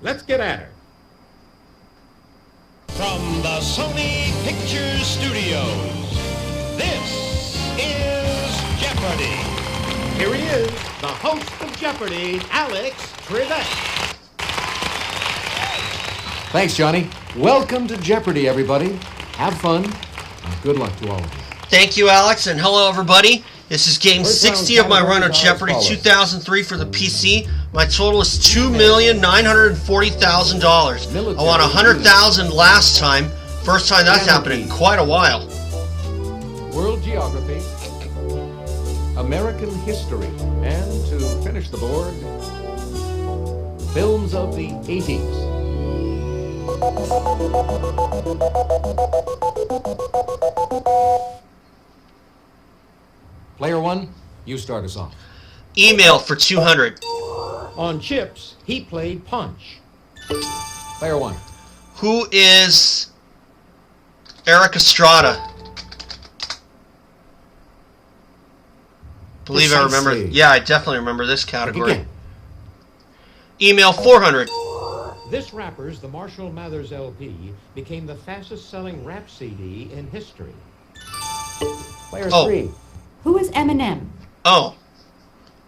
Let's get at her. From the Sony Pictures Studios, this is Jeopardy! Here he is, the host of Jeopardy, Alex Trebek. Thanks, Johnny. Welcome to Jeopardy, everybody. Have fun, and good luck to all of you. Thank you, Alex, and hello, everybody. This is game 60 of my run of Jeopardy 2003 for the PC. My total is $2,940,000. I won $100,000 last time. First time that's happened in quite a while. World geography, American history, and to finish the board, films of the 80s. Player one, you start us off. Email for 200. On chips, he played Punch. Player one. Who is Eric Estrada? Believe I remember. Precisely. Yeah, I definitely remember this category. Again. Email 400. This rapper's The Marshall Mathers LP became the fastest-selling rap CD in history. Player Oh. three. Who is Eminem? Oh,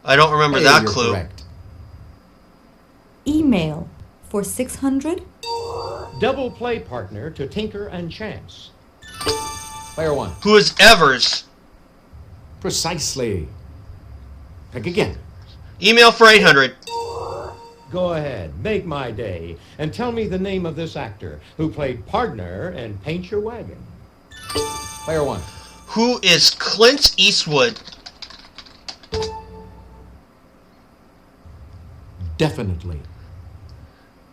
I don't remember Hey, that you're clue. correct. Email for 600. Double play partner to Tinker and Chance. Player one. Who is Evers? Precisely. Pick again. Email for 800. Go ahead, make my day, and tell me the name of this actor who played Pardner in Paint Your Wagon. Player one. Who is Clint Eastwood? Definitely.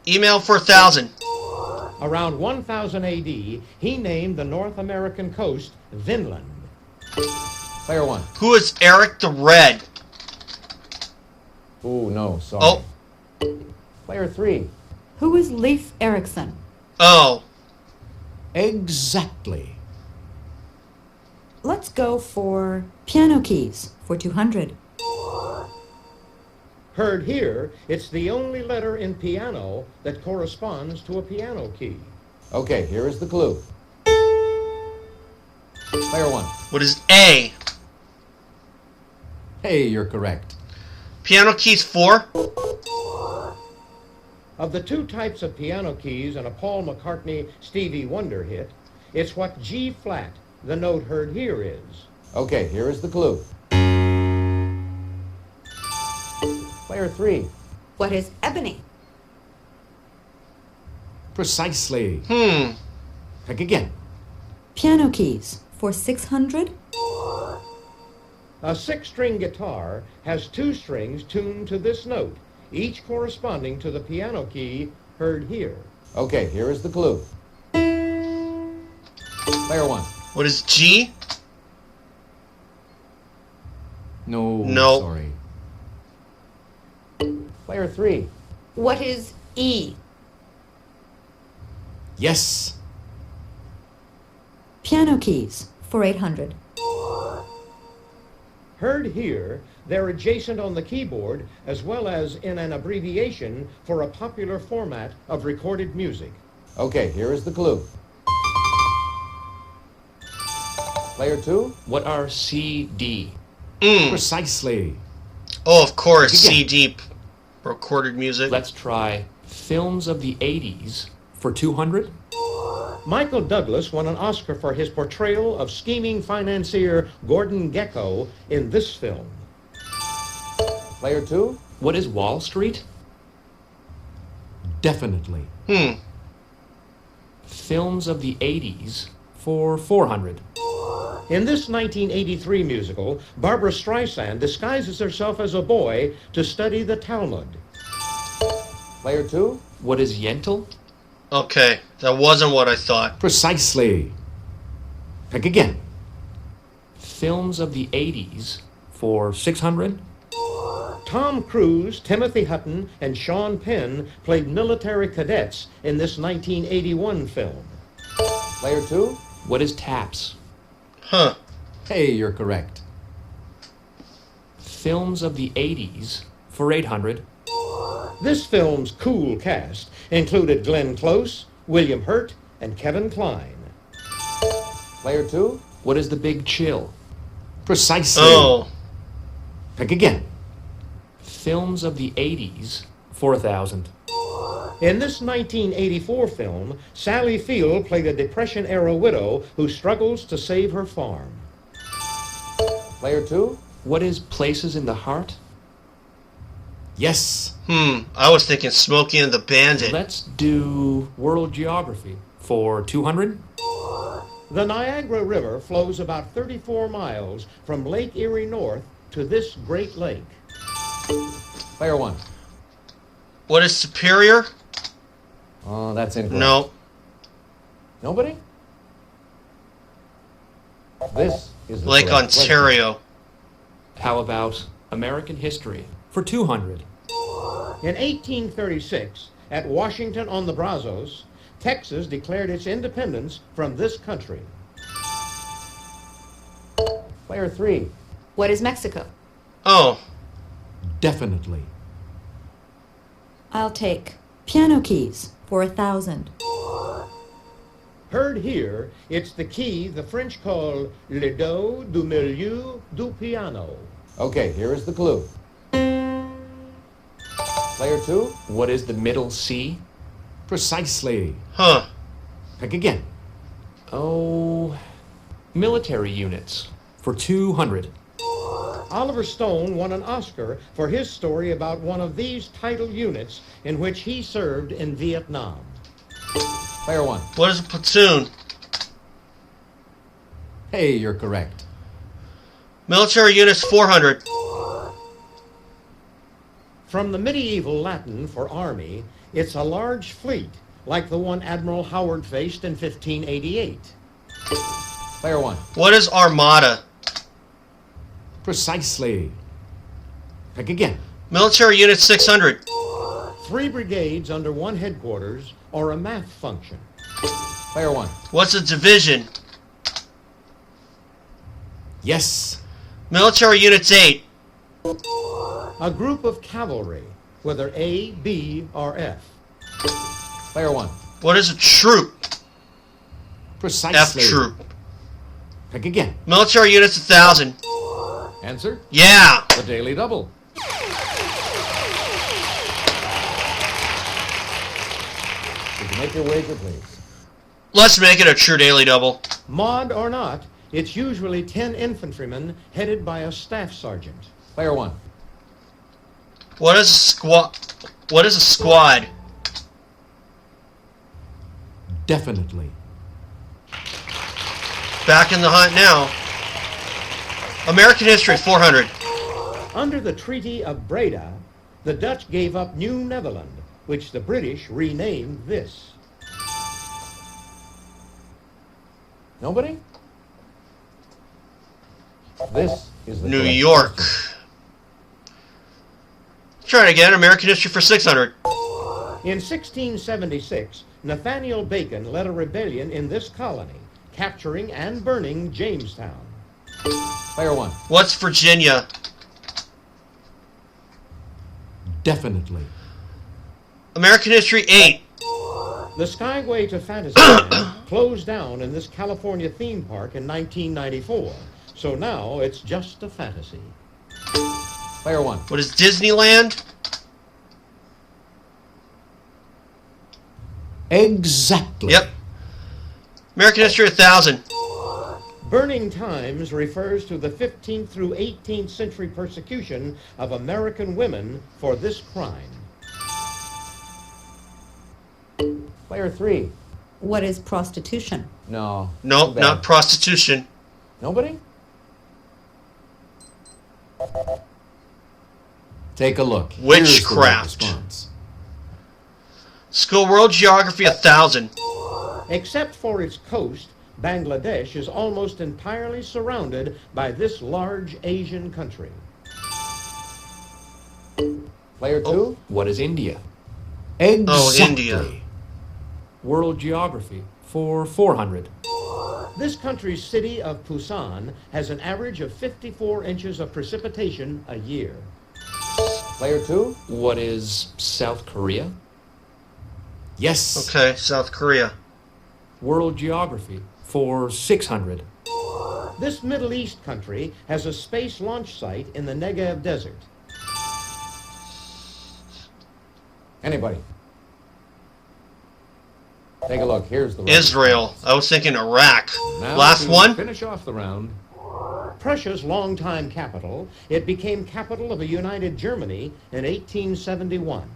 Email for 1,000. Around 1000 AD, he named the North American coast Vinland. Player one. Who is Eric the Red? Oh, no, sorry. Oh, Player three. Who is Leif Erikson? oh. Exactly. Let's go for piano keys for 200. Heard here, it's the only letter in piano that corresponds to a piano key. Okay, here is the clue. Player one. What is A? Hey, you're correct. Piano keys 4? Of the two types of piano keys in a Paul McCartney Stevie Wonder hit, it's what G flat, the note heard here, is. Okay, here is the clue. Player three. What is ebony? Precisely. Hmm. Pick again. Piano keys for 600. A six-string guitar has two strings tuned to this note, each corresponding to the piano key heard here. Okay, here is the clue. Player one. What is G? No, No. sorry. Player three. What is E? Yes. Piano keys for 800. Heard here, they're adjacent on the keyboard as well as in an abbreviation for a popular format of recorded music. Okay, here is the clue. Player two. What are CD? Precisely. Oh, of course, Again. CD. Recorded music. Let's try films of the 80s for 200. Michael Douglas won an Oscar for his portrayal of scheming financier Gordon Gekko in this film. Player two. What is Wall Street? Definitely. Films of the 80s for 400. In this 1983 musical, Barbara Streisand disguises herself as a boy to study the Talmud. Player two. What is Yentl? Okay, that wasn't what I thought. Precisely. Pick again. Films of the 80s for 600. Tom Cruise, Timothy Hutton, and Sean Penn played military cadets in this 1981 film. Player two. What is Taps? Huh. Hey, you're correct. Films of the 80s for 800. This film's cool cast included Glenn Close, William Hurt, and Kevin Kline. Player 2? What is the Big Chill? Precisely. Oh. Pick again. Films of the 80s, 4,000. In this 1984 film, Sally Field played a Depression-era widow who struggles to save her farm. Player 2? What is Places in the Heart? Yes. I was thinking Smokey and the Bandit. Let's do World Geography for 200. The Niagara River flows about 34 miles from Lake Erie North to this Great Lake. Player 1. What is Superior? Oh, that's incorrect. No. Nobody? This is the Lake correct Ontario. How about American History for 200? In 1836, at Washington on the Brazos, Texas declared its independence from this country. question. Player 3. What is Mexico? Oh. Definitely. I'll take piano keys for 1,000. Heard here, it's the key the French call le do du milieu du piano. Okay, here is the clue. Player 2? What is the middle C? Precisely. Huh. Pick again. Oh, military units for 200. Oliver Stone won an Oscar for his story about one of these title units in which he served in Vietnam. Player 1. What is a platoon? Hey, you're correct. Military units 400. From the medieval Latin for army, it's a large fleet, like the one Admiral Howard faced in 1588. Player 1. What is Armada? Precisely. Pick again. Military unit 600. 3 brigades under one headquarters, or a math function. Player 1. What's a division? Yes. Military units 8. A group of cavalry, whether A, B, or F. Player 1. What is a troop? F Precisely. troop. Pick again. Military units 1,000. Answer? Yeah. The Daily Double. Did you make your wager, please? Let's make it a true daily double. Mod or not, it's usually 10 infantrymen headed by a staff sergeant. Player 1. What is a squad? What is a squad? Definitely. Back in the hunt now. American history 400. Under the Treaty of Breda, the Dutch gave up New Netherland, which the British renamed this. Nobody? This is the New correct York. question. Try it again. American history for 600. In 1676, Nathaniel Bacon led a rebellion in this colony, capturing and burning Jamestown. Player 1. What's Virginia? Definitely. American history 8. The Skyway to Fantasyland closed down in this California theme park in 1994, so now it's just a fantasy. Player 1. What is Disneyland? Exactly. Yep. American history 1,000. Burning Times refers to the 15th through 18th century persecution of American women for this crime. Player 3. What is prostitution? No. Nope, too bad. not prostitution. Nobody? Take a look. Here's the right Witchcraft. response. School World Geography 1,000. Except for its coast, Bangladesh is almost entirely surrounded by this large Asian country. Player 2. What is India? Exactly. Oh, India. World Geography for 400. This country's city of Busan has an average of 54 inches of precipitation a year. Player 2? What is South Korea? Yes. Okay, South Korea. World geography for 600. This Middle East country has a space launch site in the Negev Desert. Anybody? Take a look. Here's the Israel. I was thinking Iraq. Now Last to one? Finish off the round. Prussia's longtime capital, it became capital of a united Germany in 1871.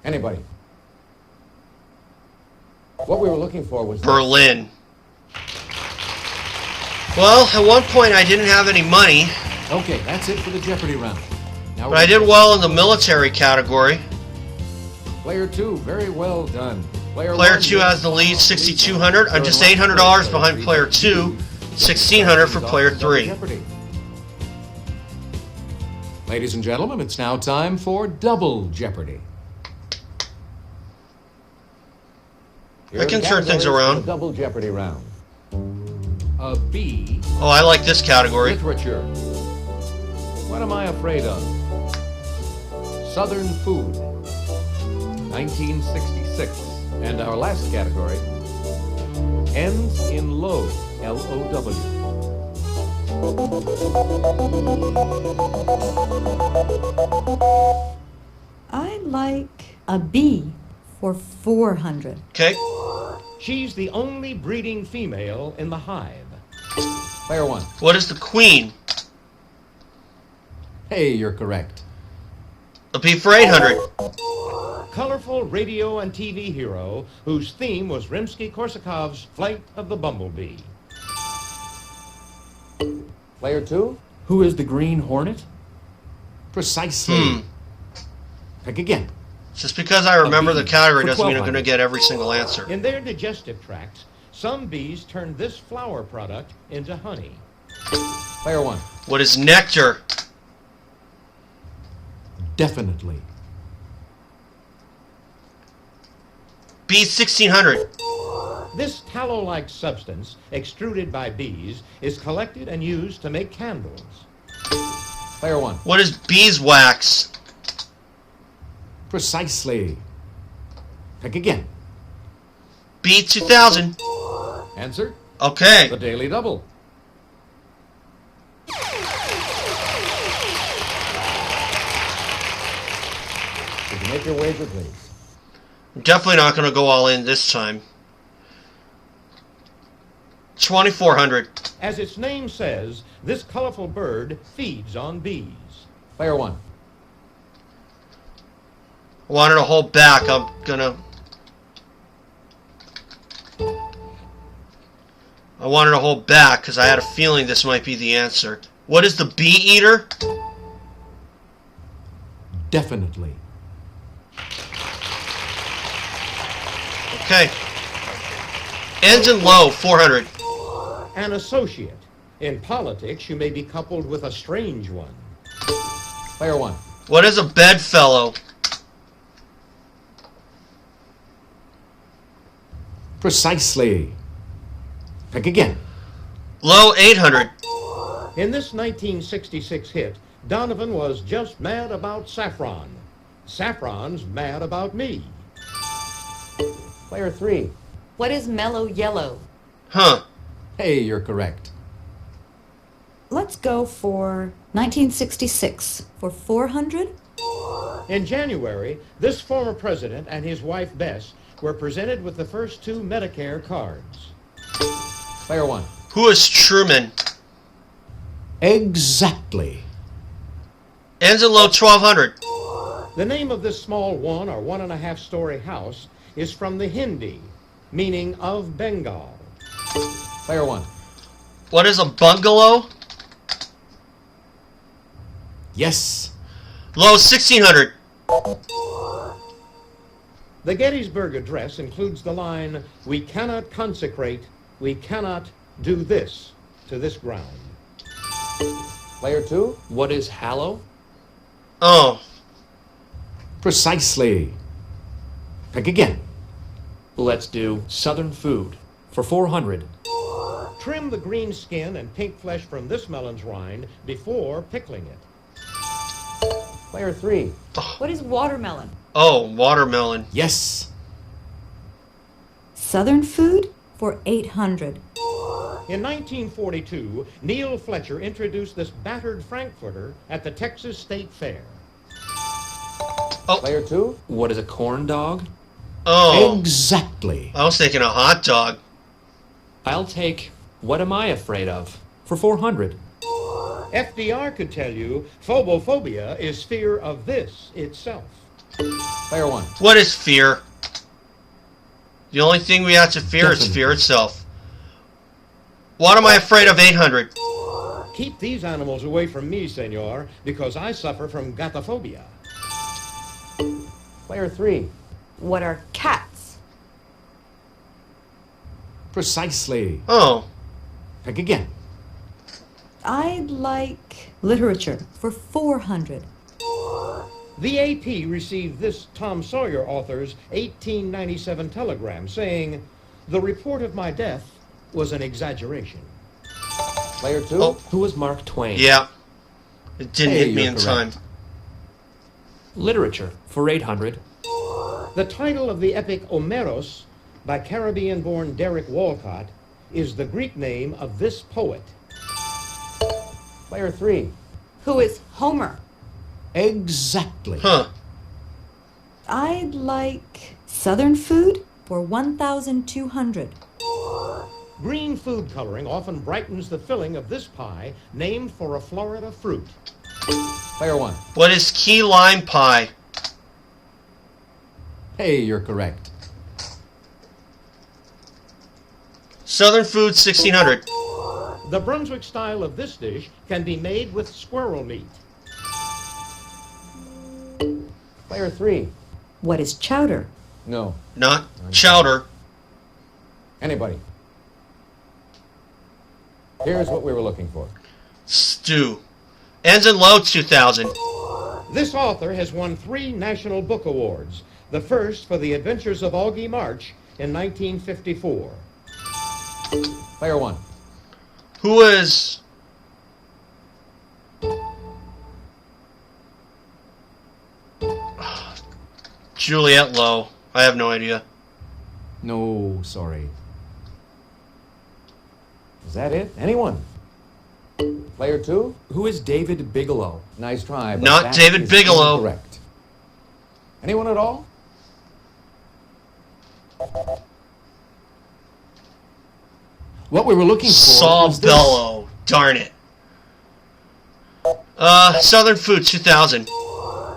Anybody? What we were looking for was Berlin. Well, at one point I didn't have any money, Okay, that's it for the Jeopardy round. Now but I did well in the military category. Player 2, very well done. Player one, 2 has the lead, 6,200. I'm just $800 behind player 2, 1,600 for player 3. Jeopardy. Ladies and gentlemen, it's now time for Double Jeopardy. I can turn things around. Double Jeopardy round. A B. Oh, I like this category. Literature. What am I afraid of? Southern food. 1966. And our last category ends in low. L-O-W. I'd like a B for 400. Okay. She's the only breeding female in the hive. Player 1. What is the queen? Hey, you're correct. A B for 800. Colorful radio and TV hero whose theme was Rimsky-Korsakov's Flight of the Bumblebee. Player 2. Who is the Green Hornet? Precisely. Pick again. Just because I remember the category for doesn't mean I'm 1,200. going to get every single answer. In their digestive tracts, some bees turn this flower product into honey. Player 1. What is nectar? Definitely. B 1,600. This tallow-like substance, extruded by bees, is collected and used to make candles. Player 1. What is beeswax? Precisely. Pick again. B 2,000. Answer? Okay. The Daily Double. Did you make your wager, please? I'm definitely not going to go all in this time. 2,400. As its name says, this colorful bird feeds on bees. Player 1. I wanted to hold back. I'm gonna. I wanted to hold back because I had a feeling this might be the answer. What is the bee eater? Definitely. Okay. Ends in low, 400. An associate. In politics, you may be coupled with a strange one. Player 1. What is a bedfellow? Precisely. Pick again. Low, 800. In this 1966 hit, Donovan was just mad about saffron. Saffron's mad about me. Player 3. What is mellow yellow? Huh. Hey, you're correct. Let's go for 1966 for 400. In January, this former president and his wife Bess were presented with the first 2 Medicare cards. Player 1. Who is Truman? Exactly. Ends in low, 1,200. The name of this small 1 or 1.5 story house is from the Hindi, meaning of Bengal. Player 1. What is a bungalow? Yes. Low, 1,600. The Gettysburg Address includes the line, "We cannot consecrate, we cannot do this to this ground." Player 2. What is Hallow? Oh. Precisely. Pick again. Let's do Southern food for 400. Trim the green skin and pink flesh from this melon's rind before pickling it. Player 3. What is watermelon? Oh, watermelon. Yes. Southern food for 800. In 1942, Neil Fletcher introduced this battered frankfurter at the Texas State Fair. Player 2. What is a corn dog? Oh, Exactly. I was thinking a hot dog. I'll take What Am I Afraid Of for 400. FDR could tell you phobophobia is fear of this itself. Player 1. What is fear? The only thing we have to fear is Definitely. fear itself. What am I afraid of? 800. Keep these animals away from me, senor, because I suffer from gatophobia. Player 3. What are cats? Precisely. Oh, Pick again. I'd like literature for 400. The AP received this Tom Sawyer author's 1897 telegram saying, "The report of my death was an exaggeration." Player 2. Oh. Who was Mark Twain? yeah. It didn't Hey, hit me you're in time. correct. Literature for 800. The title of the epic Omeros by Caribbean-born Derek Walcott is the Greek name of this poet. Player 3. Who is Homer? Exactly. Huh. I'd like Southern food for 1,200. Green food coloring often brightens the filling of this pie named for a Florida fruit. Player 1. What is key lime pie? Hey, you're correct. Southern food, 1600. The Brunswick style of this dish can be made with squirrel meat. Player 3. What is chowder? No. Not chowder. Anybody. Here's what we were looking for. Stew. Ends in low, 2000. This author has won 3 National Book Awards, the first for The Adventures of Augie March in 1954. Player 1. Who is... Juliette Lowe. I have no idea. No, sorry. Is that it? Anyone? Player 2? Who is David Bigelow? Nice try. But Not that David is Bigelow. Correct. Anyone at all? What we were looking for Saul was this. Bellow. Darn it. Southern food, 2000.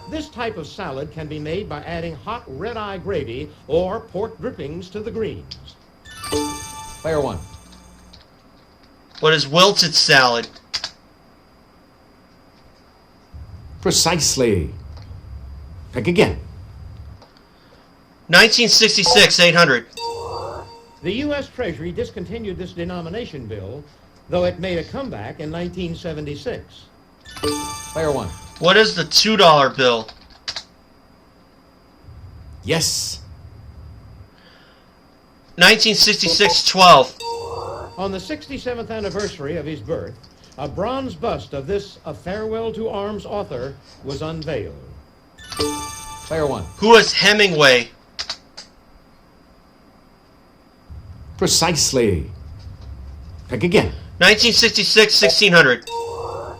This type of salad can be made by adding hot red-eye gravy or pork drippings to the greens. Player 1. What is wilted salad? Precisely. Pick again. 1966, 800. The U.S. Treasury discontinued this denomination bill, though it made a comeback in 1976. Player 1. What is the $2 bill? Yes. 1966, 12. On the 67th anniversary of his birth, a bronze bust of this A Farewell to Arms author was unveiled. Player 1. Who is Hemingway? Precisely. Pick again. 1966, 1600.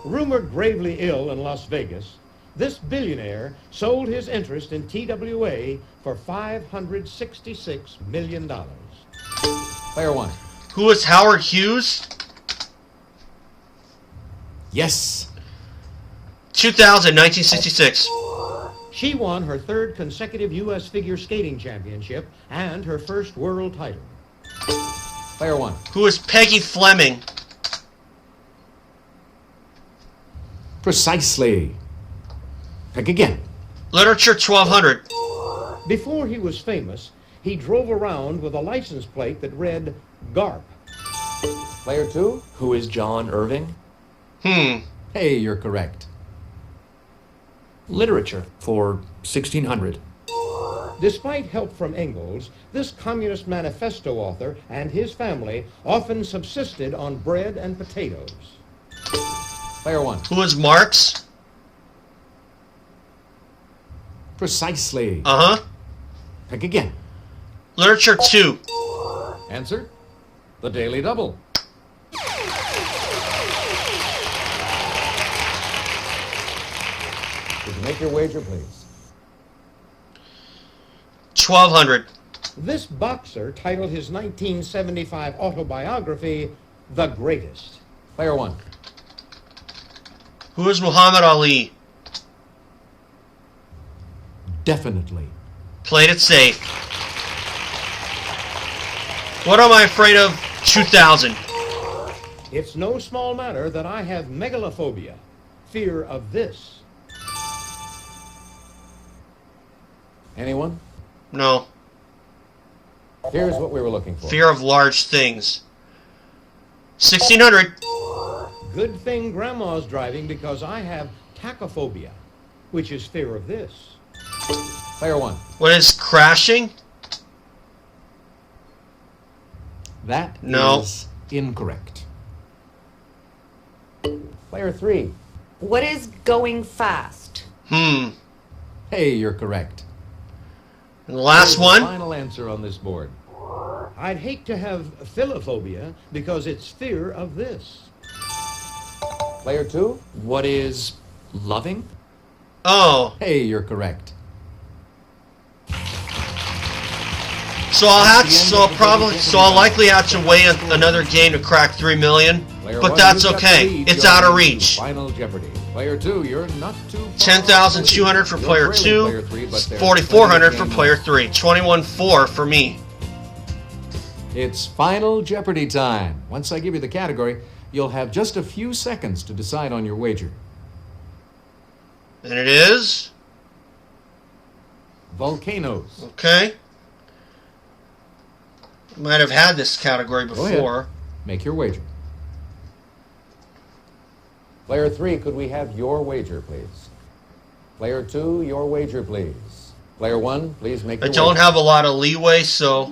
Rumored gravely ill in Las Vegas, this billionaire sold his interest in TWA for $566 million. Player 1. Who is Howard Hughes? Yes. 2000, 1966. She won her 3rd consecutive U.S. figure skating championship and her first world title. Player 1. Who is Peggy Fleming? Precisely. Pick again. Literature, 1200. Before he was famous, he drove around with a license plate that read GARP. Player 2. Who is John Irving? Hey, you're correct. Literature for 1600. Despite help from Engels, this Communist Manifesto author and his family often subsisted on bread and potatoes. Player 1. Who is Marx? Precisely. Uh-huh. Pick again. Literature 2. Answer? The Daily Double. Would you make your wager, please? 1200. This boxer titled his 1975 autobiography, The Greatest. Player 1. Who is Muhammad Ali? Definitely. Played it safe. What am I afraid of? 2000. It's no small matter that I have megalophobia, fear of this. Anyone? No. Here's what we were looking for. Fear of large things. 1600. Good thing Grandma's driving because I have tachophobia, which is fear of this. Player 1. What is crashing? That No. is incorrect. Player 3. What is going fast? Hey, you're correct. And the last Here's the one? final answer on this board. I'd hate to have philophobia because it's fear of this. Player 2. What is loving? Oh. Hey, you're correct. So I'll likely have to wait another game to crack 3 million. Player But 1, that's you've got the okay. lead. It's You're out of into reach. Final Jeopardy. Player 2, you're not too far 10,200 for off the lead. player You're 2. trailing player 3, but there's 4,400 for plenty of player game 3. 21,400 for me. left. It's Final Jeopardy time. Once I give you the category, you'll have just a few seconds to decide on your wager. And it is? Volcanoes. Okay. Might have had this category Go ahead. before. Make your wager. Player 3, could we have your wager, please? Player 2, your wager, please. Player 1, please make I your don't wager. have a lot of leeway, so...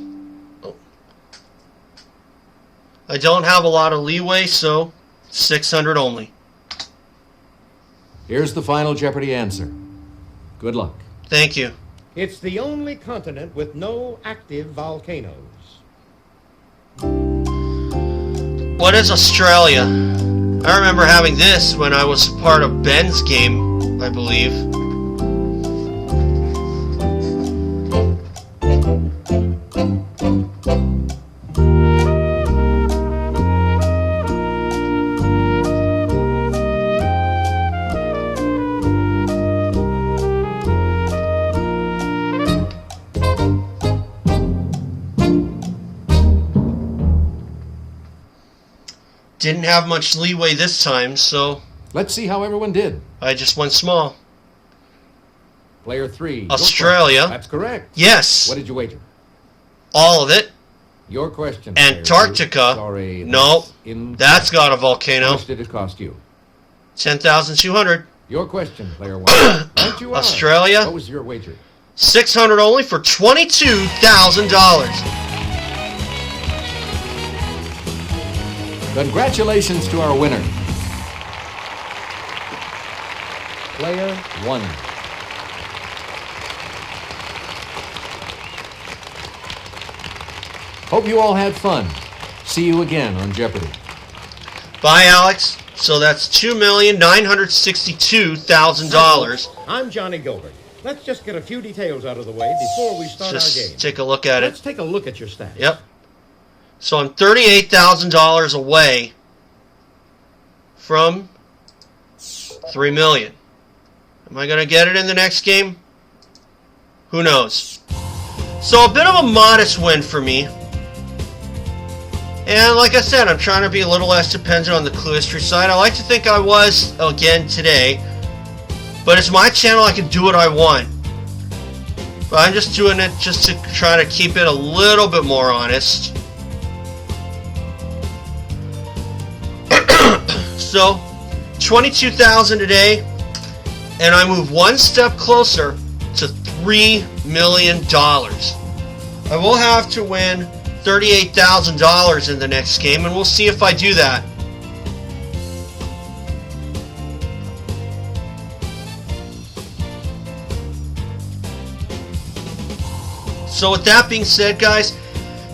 I don't have a lot of leeway, so 600 only. Here's the Final Jeopardy answer. Good luck. Thank you. It's the only continent with no active volcanoes. What is Australia? I remember having this when I was part of Ben's game, I believe. Didn't have much leeway this time, so Let's see how everyone did. I just went small. Player 3. go for it. Australia. That's correct. Yes, What did you wager? all of it. Your question. Player 2. Antarctica. Sorry. No, In that's got a How volcano. much did it cost you? 10,200. Your question, Player 1. Right you are. Australia. What was your wager? 600 only for $22,000. Congratulations to our winner. Player 1. Hope you all had fun. See you again on Jeopardy. Bye, Alex. So that's $2,962,000. I'm Johnny Gilbert. Let's just get a few details out of the way before we start our game. Just take a look at Let's it. take a look at your stats. Yep. So I'm $38,000 away from 3 million. Am I going to get it in the next game? Who knows? So a bit of a modest win for me. And like I said, I'm trying to be a little less dependent on the clue history side. I like to think I was again today. But it's my channel, I can do what I want. But I'm just doing it just to try to keep it a little bit more honest. So, 22,000 today, and I move one step closer to 3 million. I will have to win $38,000 in the next game, and we'll see if I do that. So with that being said, guys,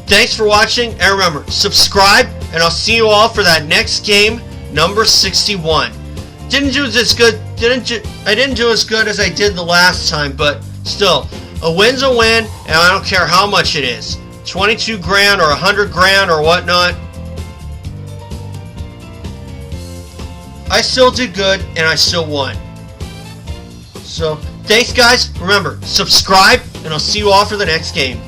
thanks for watching, and remember, subscribe, and I'll see you all for that next game, number 61. I didn't do as good as I did the last time, but still, a win's a win, and I don't care how much it is. 22 grand or 100 grand or whatnot. I still did good, and I still won. So, thanks guys. Remember, subscribe, and I'll see you all for the next game.